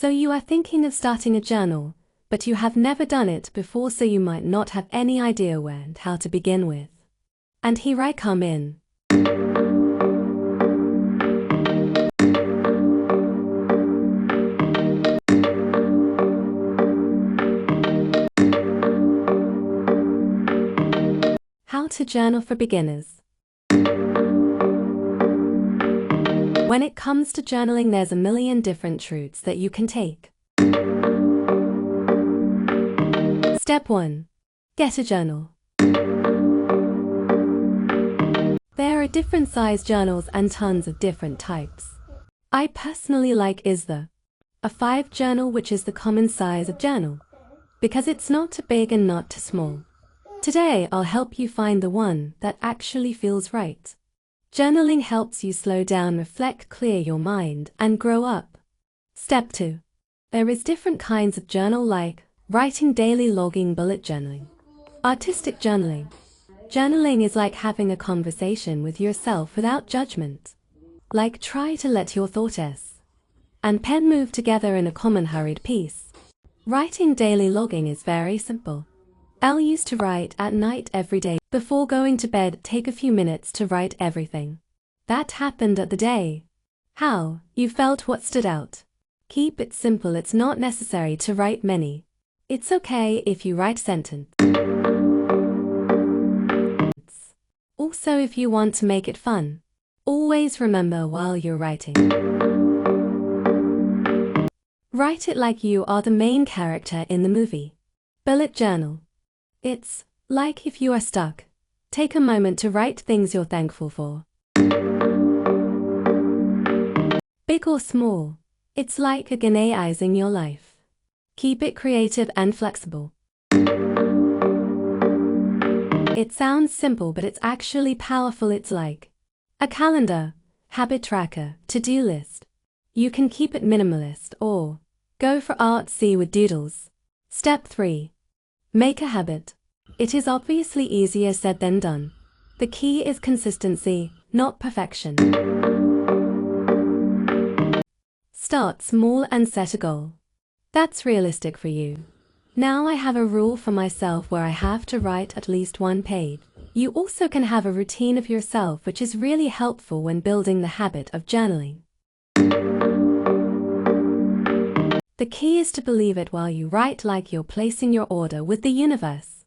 So you are thinking of starting a journal, but you have never done it before, so you might not have any idea where and how to begin with. And here I come in. How to journal for beginners. When it comes to journaling, there's a million different routes that you can take. Step 1. Get a journal. There are different size journals and tons of different types. I personally like the A5 journal, which is the common size of journal, because it's not too big and not too small. Today I'll help you find the one that actually feels right. Journaling helps you slow down, reflect, clear your mind, and grow up. Step 2. There is different kinds of journal, like writing, daily logging, bullet journaling, artistic journaling. Journaling is like having a conversation with yourself without judgment. Like, try to let your thoughts and pen move together in a common hurried piece. Writing, daily logging is very simple. I used to write at night every day. Before going to bed, take a few minutes to write everything that happened at the day. How you felt, what stood out. Keep it simple, it's not necessary to write many. It's okay if you write sentence. Also, if you want to make it fun, always remember while you're writing, write it like you are the main character in the movie. Bullet journal. It's like if you are stuck, take a moment to write things you're thankful for. Big or small, it's like organizing your life. Keep it creative and flexible. It sounds simple, but it's actually powerful. It's like a calendar, habit tracker, to-do list. You can keep it minimalist or go for artsy with doodles. Step 3. Make a habit. It is obviously easier said than done. The key is consistency, not perfection. Start small and set a goal that's realistic for you. Now I have a rule for myself where I have to write at least 1 page. You also can have a routine of yourself, which is really helpful when building the habit of journaling. The key is to believe it while you write, like you're placing your order with the universe.